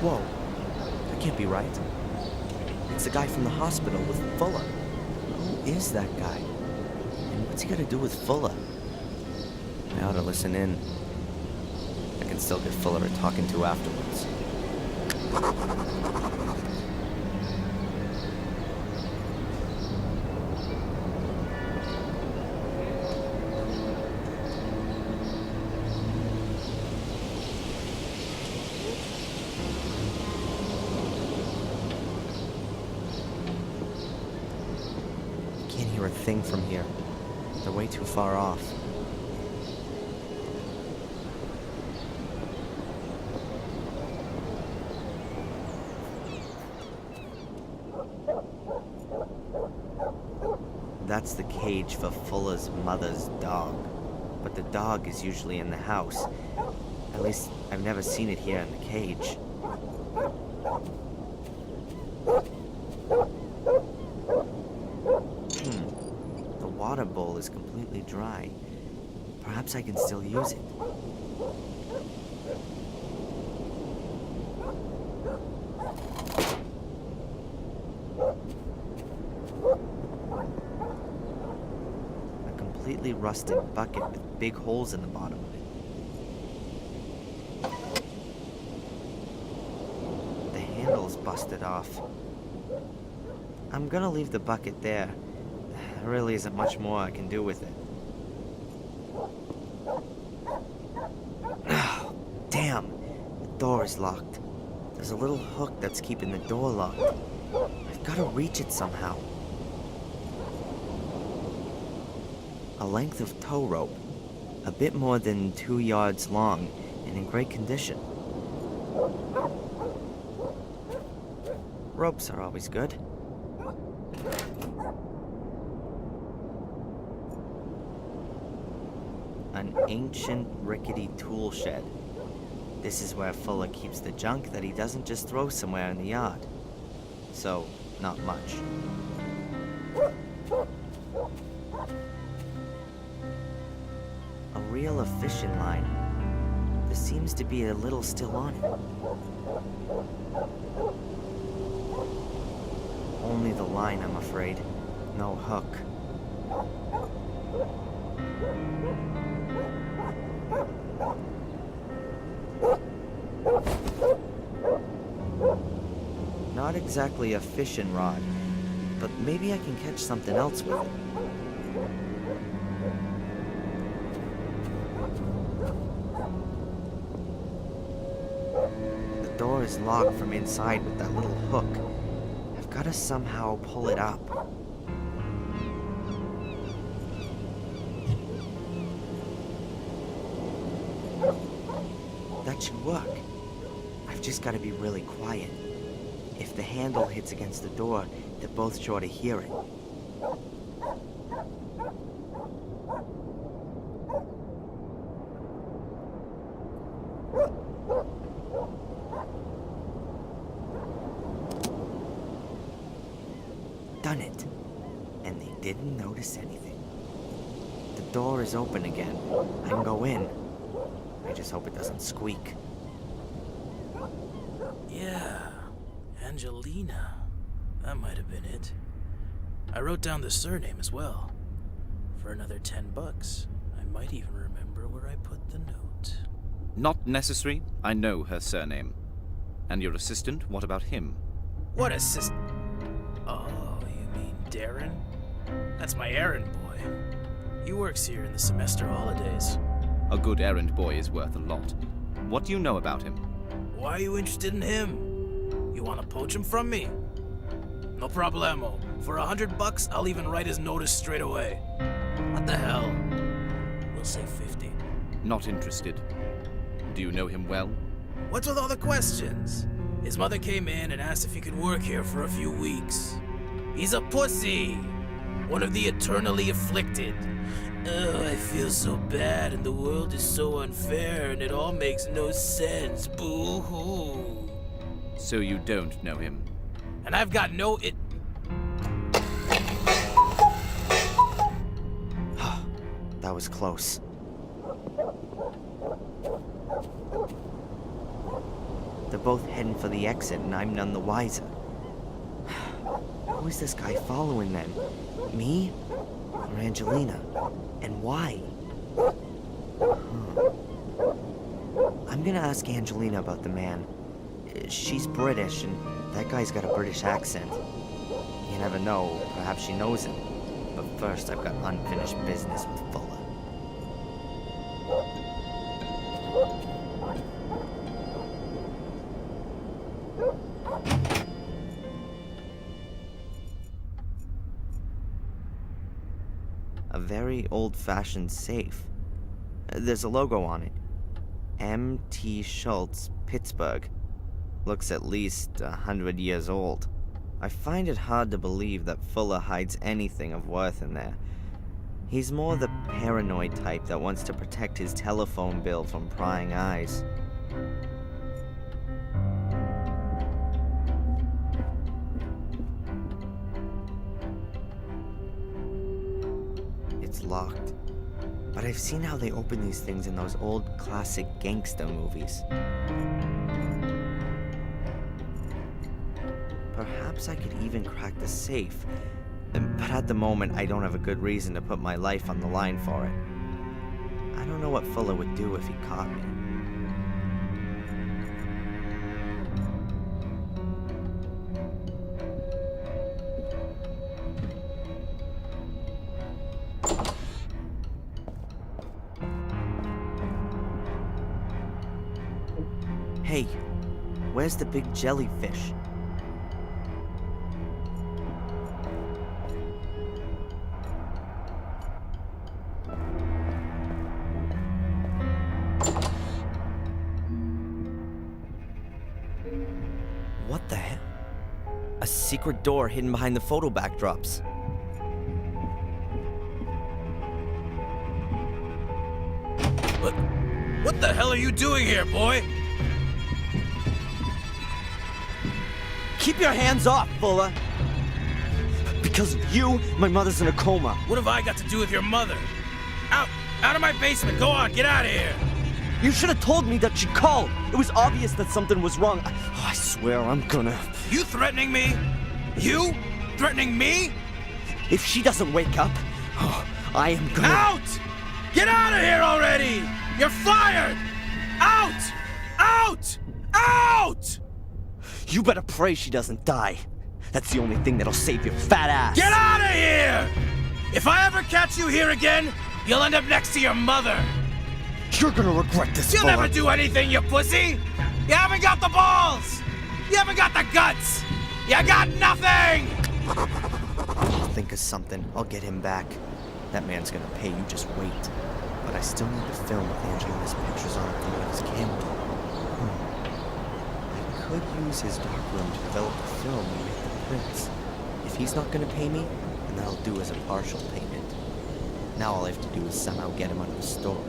Whoa, that can't be right. It's the guy from the hospital with Fuller. Who is that guy? And what's he got to do with Fuller? I ought to listen in. I can still get Fuller talking to afterwards. Can't hear a thing from here. They're way too far off. That's the cage for Fuller's mother's dog. But the dog is usually in the house. At least, I've never seen it here in the cage. The water bowl is completely dry. Perhaps I can still use it. Completely rusted bucket with big holes in the bottom of it. The handle's busted off. I'm gonna leave the bucket there. There really isn't much more I can do with it. Oh, damn! The door is locked. There's a little hook that's keeping the door locked. I've gotta reach it somehow. A length of tow rope, a bit more than 2 yards long, and in great condition. Ropes are always good. An ancient, rickety tool shed. This is where Fuller keeps the junk that he doesn't just throw somewhere in the yard. So, not much. A reel of fishing line. There seems to be a little still on it. Only the line, I'm afraid. No hook. Not exactly a fishing rod, but maybe I can catch something else with it. The door is locked from inside with that little hook. I've got to somehow pull it up. That should work. I've just got to be really quiet. If the handle hits against the door, they're both sure to hear it. Done it. And they didn't notice anything. The door is open again. I can go in. I just hope it doesn't squeak. Yeah, Angelina. That might have been it. I wrote down the surname as well. For another $10, I might even remember where I put the note. Not necessary. I know her surname. And your assistant, what about him? What assist... Oh, you mean Darren? That's my errand boy. He works here in the semester holidays. A good errand boy is worth a lot. What do you know about him? Why are you interested in him? You want to poach him from me? No problemo. For $100, I'll even write his notice straight away. What the hell? We'll say 50. Not interested. Do you know him well? What's with all the questions? His mother came in and asked if he could work here for a few weeks. He's a pussy! One of the eternally afflicted. Oh, I feel so bad and the world is so unfair and it all makes no sense. Boo-hoo. So you don't know him? And I've got no That was close. The both heading for the exit, and I'm none the wiser. Who is this guy following then? Me? Or Angelina? And why? I'm gonna ask Angelina about the man. She's British, and that guy's got a British accent. You never know, perhaps she knows him. But first, I've got unfinished business with Fuller. A very old-fashioned safe. There's a logo on it. M.T. Schultz, Pittsburgh. Looks at least 100 years old. I find it hard to believe that Fuller hides anything of worth in there. He's more the paranoid type that wants to protect his telephone bill from prying eyes. It's locked. But I've seen how they open these things in those old classic gangster movies. Perhaps I could even crack the safe, but at the moment I don't have a good reason to put my life on the line for it. I don't know what Fuller would do if he caught me. Hey, where's the big jellyfish? What the hell? A secret door hidden behind the photo backdrops. What the hell are you doing here, boy? Keep your hands off, Fuller! Because of you, my mother's in a coma. What have I got to do with your mother? Out! Out of my basement! Go on, get out of here! You should have told me that she called. It was obvious that something was wrong. I swear I'm gonna... You threatening me? You? Threatening me? If she doesn't wake up, I am gonna... Out! Get out of here already! You're fired! Out! Out! Out! You better pray she doesn't die. That's the only thing that'll save your fat ass. Get out of here! If I ever catch you here again, you'll end up next to your mother. You're gonna regret this, You'll Fuller. never do anything, you pussy! You haven't got the balls! You haven't got the guts! You got nothing! I'll think of something. I'll get him back. That man's gonna pay, you just wait. But I still need the film with Angelina's pictures on it to make his camera. I could use his darkroom to develop the film and make the prints. If he's not gonna pay me, then that'll do as a partial payment. Now all I have to do is somehow get him out of the store.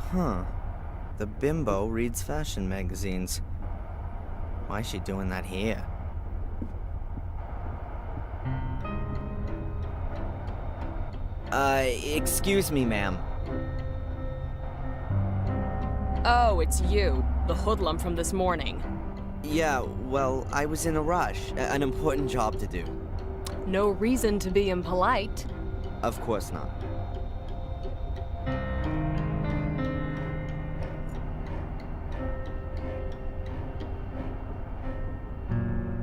Huh. The bimbo reads fashion magazines. Why is she doing that here? Excuse me, ma'am. Oh, it's you, the hoodlum from this morning. Yeah, well, I was in a rush. An important job to do. No reason to be impolite. Of course not.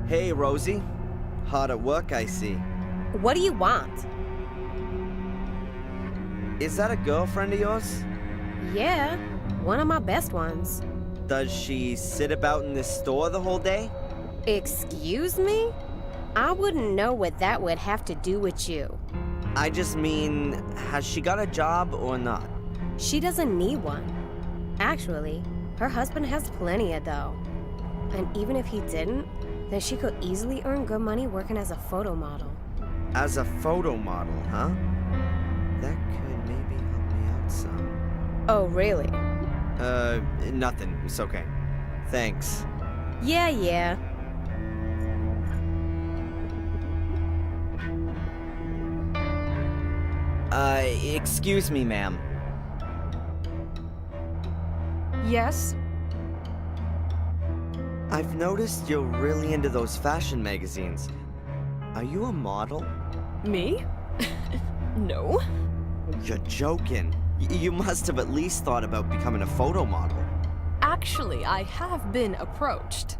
Hey, Rosie. Hard at work, I see. What do you want? Is that a girlfriend of yours? Yeah, one of my best ones. Does she sit about in this store the whole day? Excuse me? I wouldn't know what that would have to do with you. I just mean, has she got a job or not? She doesn't need one. Actually, her husband has plenty of dough. And even if he didn't, then she could easily earn good money working as a photo model. As a photo model, huh? That could maybe help me out some. Oh, really? Nothing. It's okay. Thanks. Yeah. Excuse me, ma'am. Yes? I've noticed you're really into those fashion magazines. Are you a model? Me? No. You're joking. You must have at least thought about becoming a photo model. Actually, I have been approached.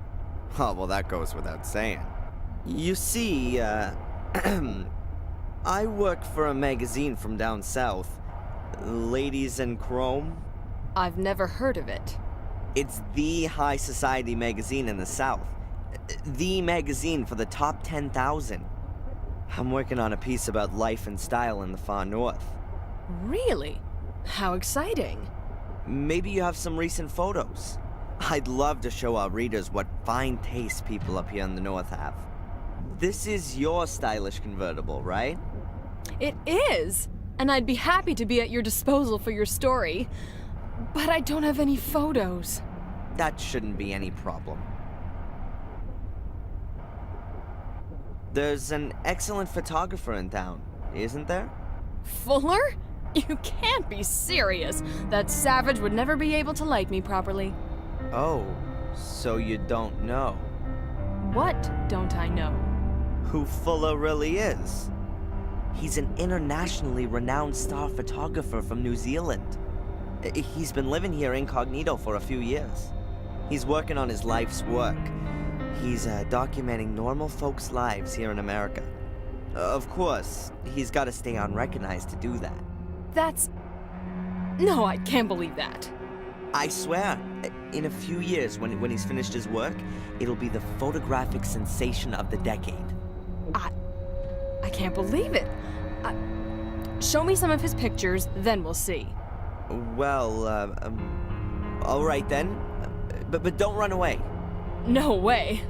Oh, well, that goes without saying. You see, I work for a magazine from down south. Ladies in Chrome. I've never heard of it. It's the high society magazine in the south. The magazine for the top 10,000. I'm working on a piece about life and style in the far north. Really? How exciting. Maybe you have some recent photos. I'd love to show our readers what fine taste people up here in the north have. This is your stylish convertible, right? It is! And I'd be happy to be at your disposal for your story. But I don't have any photos. That shouldn't be any problem. There's an excellent photographer in town, isn't there? Fuller? You can't be serious. That savage would never be able to like me properly. Oh, so you don't know What don't I know? who Fuller really is? He's an internationally renowned star photographer from New Zealand. He's been living here incognito for a few years. He's working on his life's work. He's documenting normal folks' lives here in America. Of course, he's got to stay unrecognized to do that. That's... No, I can't believe that. I swear, in a few years, when he's finished his work, it'll be the photographic sensation of the decade. I can't believe it. Show me some of his pictures, then we'll see. Well, all right then. But don't run away. No way.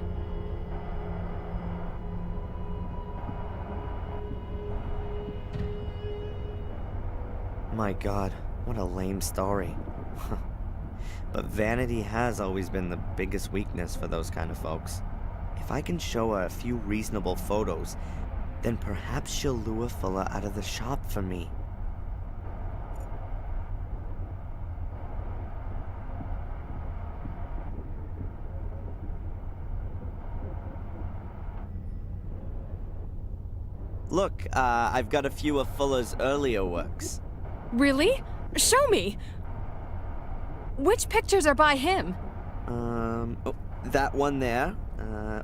My God, what a lame story. But vanity has always been the biggest weakness for those kind of folks. If I can show her a few reasonable photos, then perhaps she'll lure Fuller out of the shop for me. Look, I've got a few of Fuller's earlier works. Really? Show me. Which pictures are by him? Oh, that one there.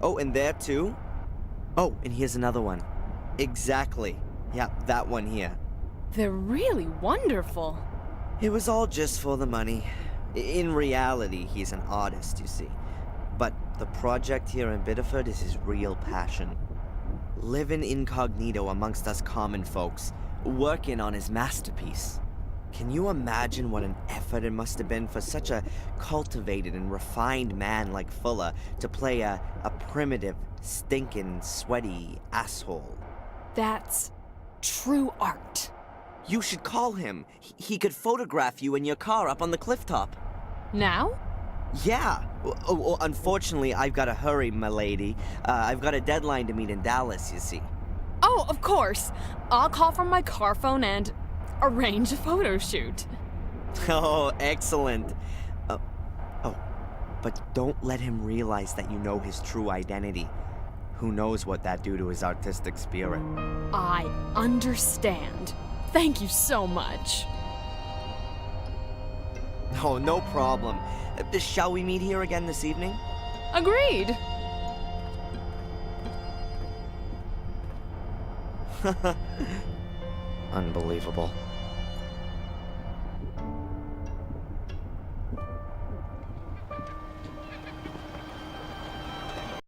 Oh, and there too. Oh, and here's another one. Exactly. Yeah, that one here. They're really wonderful. It was all just for the money. In reality, he's an artist, you see. But the project here in Biddeford is his real passion. Living incognito amongst us common folks, working on his masterpiece. Can you imagine what an effort it must have been for such a cultivated and refined man like Fuller to play a primitive, stinking, sweaty asshole? That's true art. You should call him. He could photograph you in your car up on the cliff top. Now? Yeah. Oh, unfortunately, I've got to hurry, my lady. I've got a deadline to meet in Dallas, you see. Oh, of course. I'll call from my car phone and arrange a photo shoot. Oh, excellent. But don't let him realize that you know his true identity. Who knows what that'd do to his artistic spirit. I understand. Thank you so much. Oh, no problem. Shall we meet here again this evening? Agreed. Unbelievable.